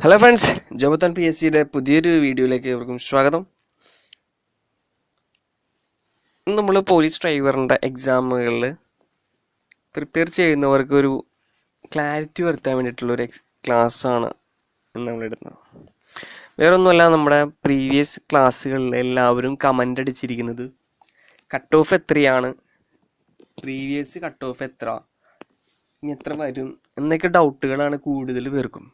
Hello friends, ജോബത്താൻ PSCയുടെ പുതിയൊരു വീഡിയോയിലേക്ക് ഏവർക്കും സ്വാഗതം. ഇന്ന് നമ്മൾ പോലീസ് ഡ്രൈവറിൻ്റെ എക്സാമുകളിൽ പ്രിപ്പയർ ചെയ്യുന്നവർക്ക് ഒരു ക്ലാരിറ്റി വരുത്താൻ വേണ്ടിയിട്ടുള്ളൊരു ക്ലാസ്സാണ് ഇന്ന് നമ്മളിടുന്നത്. വേറൊന്നുമല്ല, നമ്മുടെ പ്രീവിയസ് ക്ലാസ്സുകളിൽ എല്ലാവരും കമൻ്റ് അടിച്ചിരിക്കുന്നത് കട്ട് ഓഫ് എത്രയാണ്, പ്രീവിയസ് കട്ട് ഓഫ് എത്ര, ഇനി എത്ര വരും എന്നൊക്കെ ഡൗട്ടുകളാണ് കൂടുതൽ പേർക്കും.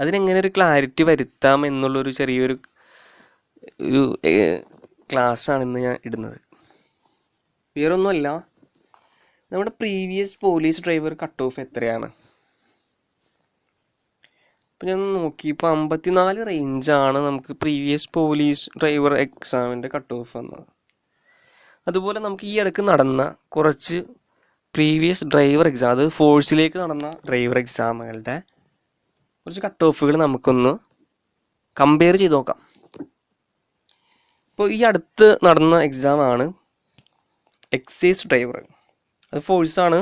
അതിനെങ്ങനെ ഒരു ക്ലാരിറ്റി വരുത്താം എന്നുള്ളൊരു ചെറിയൊരു ക്ലാസ്സാണ് ഇന്ന് ഞാൻ ഇടുന്നത്. വേറൊന്നുമല്ല, നമ്മുടെ previous police driver cut off എത്രയാണ്? അപ്പം ഞാൻ നോക്കിയപ്പോൾ 54 റേഞ്ചാണ് നമുക്ക് പ്രീവിയസ് പോലീസ് ഡ്രൈവർ എക്സാമിൻ്റെ കട്ട് ഓഫ് വന്നത്. അതുപോലെ നമുക്ക് ഈ ഇടയ്ക്ക് നടന്ന കുറച്ച് പ്രീവിയസ് ഡ്രൈവർ എക്സാം, അത് ഫോഴ്സിലേക്ക് നടന്ന ഡ്രൈവർ എക്സാമുകളുടെ കുറച്ച് കട്ട് ഓഫുകൾ നമുക്കൊന്ന് കമ്പയർ ചെയ്ത് നോക്കാം. ഇപ്പോൾ ഈ അടുത്ത് നടന്ന എക്സാമാണ് എക്സൈസ് ഡ്രൈവർ, അത് ഫോഴ്സാണ്.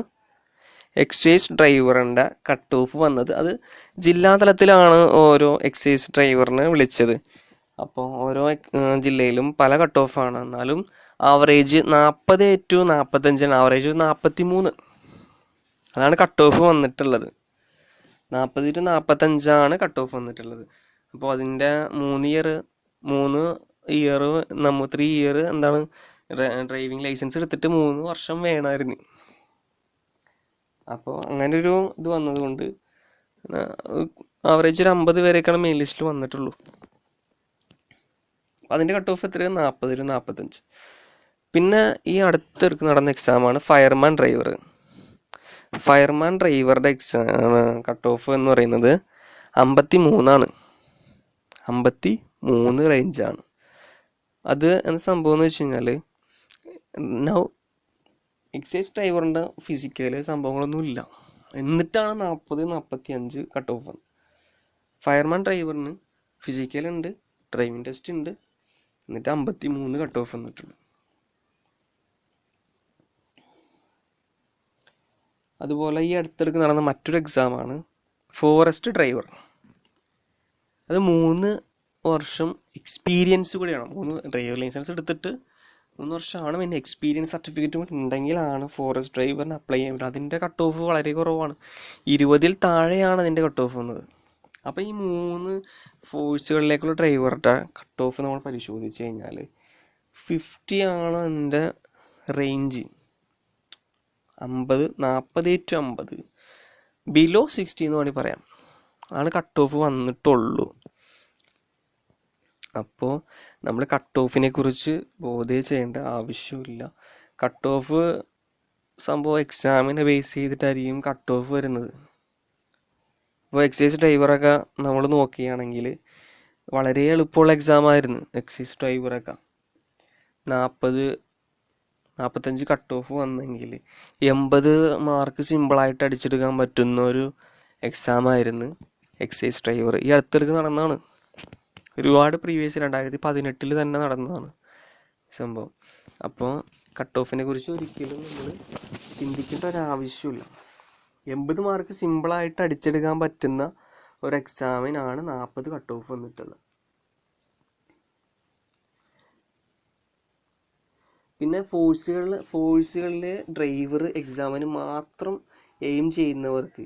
എക്സൈസ് ഡ്രൈവറിൻ്റെ കട്ട് ഓഫ് വന്നത്, അത് ജില്ലാ തലത്തിലാണ് ഓരോ എക്സൈസ് ഡ്രൈവറിനെ വിളിച്ചത്. അപ്പോൾ ഓരോ ജില്ലയിലും പല കട്ട് ഓഫാണ്. എന്നാലും ആവറേജ് 40 to 45, ആവറേജ് 43, അതാണ് കട്ട് ഓഫ് വന്നിട്ടുള്ളത്. 40 to 45 കട്ട് ഓഫ് വന്നിട്ടുള്ളത്. അപ്പോൾ അതിൻ്റെ 3 ഇയർ 3 ഇയർ എന്താണ് ഡ്രൈവിംഗ് ലൈസൻസ് എടുത്തിട്ട് 3 വർഷം വേണമായിരുന്നു. അപ്പോൾ അങ്ങനെ ഒരു ഇത് വന്നതുകൊണ്ട് ആവറേജ് ഒരു 50 പേരേക്കാണ് മെയിൻ ലിസ്റ്റിൽ വന്നിട്ടുള്ളൂ. അതിൻ്റെ കട്ട് ഓഫ് എത്രയാണ്? 40 to 45. പിന്നെ ഈ അടുത്തിടക്ക് നടന്ന എക്സാമാണ് ഫയർമാൻ ഡ്രൈവർ. ഫയർമാൻ ഡ്രൈവറുടെ എക്സാം കട്ട് ഓഫ് എന്ന് പറയുന്നത് 53. 53 റേഞ്ചാണ്. അത് എന്താ സംഭവം എന്ന് വെച്ച് കഴിഞ്ഞാൽ, നൗ എക്സൈസ് ഡ്രൈവറിൻ്റെ ഫിസിക്കൽ സംഭവങ്ങളൊന്നുമില്ല, എന്നിട്ടാണ് 40-45 കട്ട് ഓഫ് വന്നത്. ഫയർമാൻ ഡ്രൈവറിന് ഫിസിക്കലുണ്ട്, ഡ്രൈവിംഗ് ടെസ്റ്റ് ഉണ്ട്, എന്നിട്ട് 53 കട്ട് ഓഫ് വന്നിട്ടുള്ളൂ. അതുപോലെ ഈ അടുത്തിടക്ക് നടന്ന മറ്റൊരു എക്സാമാണ് ഫോറസ്റ്റ് ഡ്രൈവർ. അത് 3 വർഷം എക്സ്പീരിയൻസ് കൂടിയാണ്. 3 ഡ്രൈവർ ലൈസൻസ് എടുത്തിട്ട് 3 വർഷമാണ്, പിന്നെ എക്സ്പീരിയൻസ് സർട്ടിഫിക്കറ്റ് കൂടി ഉണ്ടെങ്കിലാണ് ഫോറസ്റ്റ് ഡ്രൈവറിന് അപ്ലൈ ചെയ്യാൻ പറ്റും. അതിൻ്റെ കട്ട് ഓഫ് വളരെ കുറവാണ്, 20 താഴെയാണ് അതിൻ്റെ കട്ട് ഓഫ് വന്നത്. അപ്പോൾ ഈ 3 ഫോഴ്സുകളിലേക്കുള്ള ഡ്രൈവറുടെ കട്ട് ഓഫ് നമ്മൾ പരിശോധിച്ച് കഴിഞ്ഞാൽ 50 ആണ് അതിൻ്റെ റേഞ്ച്. 40 to 50, ബിലോ 60 എന്ന് വേണമെങ്കിൽ പറയാം, ആണ് കട്ട് ഓഫ് വന്നിട്ടുള്ളൂ. അപ്പോൾ നമ്മൾ കട്ട് ഓഫിനെ കുറിച്ച് ബോധേ ചെയ്യേണ്ട ആവശ്യമില്ല. കട്ട് ഓഫ് സംഭവം എക്സാമിനെ ബേസ് ചെയ്തിട്ടായിരിക്കും കട്ട് ഓഫ് വരുന്നത്. ഇപ്പോൾ എക്സൈസ് ഡ്രൈവറൊക്കെ നമ്മൾ നോക്കുകയാണെങ്കിൽ വളരെ എളുപ്പമുള്ള എക്സാമായിരുന്നു. എക്സൈസ് ഡ്രൈവറൊക്കെ 40-45 കട്ട് ഓഫ് വന്നെങ്കിൽ 80 മാർക്ക് സിമ്പിളായിട്ട് അടിച്ചെടുക്കാൻ പറ്റുന്ന ഒരു എക്സാമായിരുന്നു എക്സൈസ് ഡ്രൈവർ. ഈ അടുത്തിടക്ക് നടന്നതാണ്, ഒരുപാട് പ്രീവിയസ് 2018 തന്നെ നടന്നതാണ് സംഭവം. അപ്പോൾ കട്ട് ഓഫിനെ കുറിച്ച് ഒരിക്കലും നമ്മൾ ചിന്തിക്കേണ്ട ഒരാവശ്യമില്ല. 80 മാർക്ക് സിമ്പിളായിട്ട് അടിച്ചെടുക്കാൻ പറ്റുന്ന ഒരു എക്സാമിനാണ് 40 കട്ട് ഓഫ് വന്നിട്ടുള്ളത്. പിന്നെ ഫോഴ്സുകളിലെ ഡ്രൈവർ എക്സാമിന് മാത്രം എയിം ചെയ്യുന്നവർക്ക്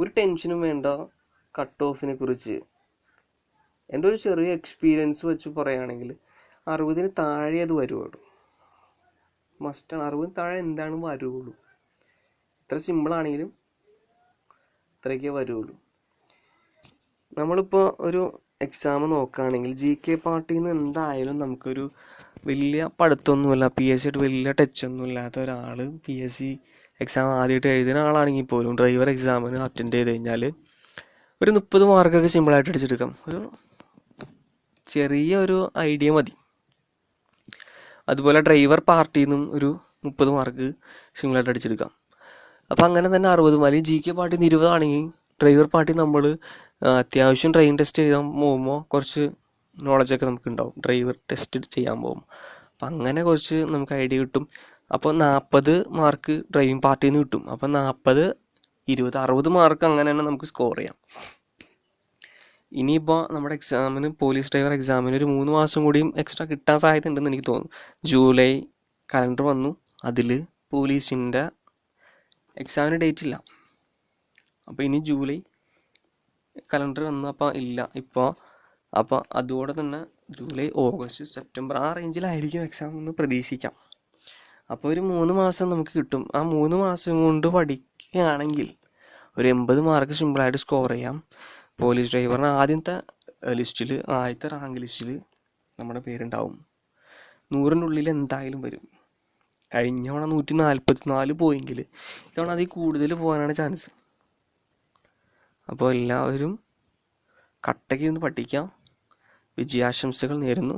ഒരു ടെൻഷനും വേണ്ട കട്ട് ഓഫിനെ കുറിച്ച്. എൻ്റെ ഒരു ചെറിയ എക്സ്പീരിയൻസ് വെച്ച് പറയുകയാണെങ്കിൽ 60 താഴെ അത് വരുള്ളൂ, മസ്റ്റാണ്. 60 താഴെ എന്താണ് വരുള്ളൂ, ഇത്ര സിമ്പിളാണെങ്കിലും ഇത്രയൊക്കെ വരുള്ളൂ. നമ്മളിപ്പോൾ ഒരു എക്സാം നോക്കുകയാണെങ്കിൽ GK പാർട്ടിയിൽ നിന്ന് എന്തായാലും നമുക്കൊരു വലിയ പഠിത്തമൊന്നുമില്ല, PSC ആയിട്ട് വലിയ ടച്ചൊന്നും ഇല്ലാത്ത ഒരാൾ PSC എക്സാം ആദ്യമായിട്ട് എഴുതുന്ന ആളാണെങ്കിൽ പോലും ഡ്രൈവർ എക്സാമിന് അറ്റൻഡ് ചെയ്ത് കഴിഞ്ഞാൽ ഒരു 30 മാർക്കൊക്കെ സിമ്പിളായിട്ട് അടിച്ചെടുക്കാം. ഒരു ചെറിയ ഒരു ഐഡിയ മതി. അതുപോലെ ഡ്രൈവർ പാർട്ടിയിൽ നിന്നും ഒരു 30 മാർക്ക് സിമ്പിളായിട്ട് അടിച്ചെടുക്കാം. അപ്പം അങ്ങനെ തന്നെ 60 മാർക്ക്. GK പാർട്ടിയിൽ നിന്ന് 20 ആണെങ്കിൽ ഡ്രൈവർ പാർട്ടി നമ്മൾ അത്യാവശ്യം ഡ്രൈവിംഗ് ടെസ്റ്റ് ചെയ്യാൻ പോകുമ്പോൾ കുറച്ച് നോളജൊക്കെ നമുക്ക് ഉണ്ടാവും, ഡ്രൈവർ ടെസ്റ്റ് ചെയ്യാൻ പോകും. അപ്പം അങ്ങനെ കുറച്ച് നമുക്ക് ഐഡിയ കിട്ടും. അപ്പോൾ 40 മാർക്ക് ഡ്രൈവിംഗ് പാർട്ടിയിൽ നിന്ന് കിട്ടും. അപ്പം 40 60 മാർക്ക് അങ്ങനെ തന്നെ നമുക്ക് സ്കോർ ചെയ്യാം. ഇനിയിപ്പോൾ നമ്മുടെ എക്സാമിന് പോലീസ് ഡ്രൈവർ എക്സാമിന് ഒരു 3 മാസം കൂടിയും എക്സ്ട്രാ കിട്ടാൻ സാധ്യത ഉണ്ടെന്ന് എനിക്ക് തോന്നുന്നു. ജൂലൈ കലണ്ടർ വന്നു, അതിൽ പോലീസിൻ്റെ എക്സാമിന് ഡേറ്റ് ഇല്ല. അപ്പോൾ ഇനി ജൂലൈ കലണ്ടർ വന്നു, അപ്പോൾ ഇല്ല ഇപ്പോൾ. അപ്പോൾ അതുകൂടെ തന്നെ ജൂലൈ, ഓഗസ്റ്റ്, സെപ്റ്റംബർ ആ റേഞ്ചിലായിരിക്കും എക്സാം എന്ന് പ്രതീക്ഷിക്കാം. അപ്പോൾ ഒരു 3 മാസം നമുക്ക് കിട്ടും. ആ 3 മാസം കൊണ്ട് പഠിക്കുകയാണെങ്കിൽ ഒരു 80 മാർക്ക് സിമ്പിളായിട്ട് സ്കോർ ചെയ്യാം. പോലീസ് ഡ്രൈവറിന് ആദ്യത്തെ ലിസ്റ്റിൽ, ആദ്യത്തെ റാങ്ക് ലിസ്റ്റിൽ നമ്മുടെ പേരുണ്ടാവും. 100-ൻ്റെ ഉള്ളിൽ എന്തായാലും വരും. കഴിഞ്ഞ തവണ 144 പോയെങ്കിൽ ഇത്തവണ അതിൽ കൂടുതൽ പോകാനാണ് ചാൻസ്. അപ്പോൾ എല്ലാവരും കട്ടയ്ക്ക് നിന്ന് പഠിക്കാം. വിജയാശംസകൾ നേരുന്നു.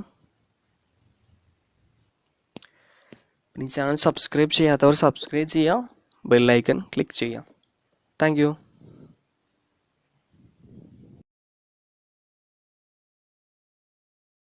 ഈ ചാനൽ സബ്സ്ക്രൈബ് ചെയ്യാത്തവർ സബ്സ്ക്രൈബ് ചെയ്യാം, ബെല്ലൈക്കൺ ക്ലിക്ക് ചെയ്യാം. Thank you.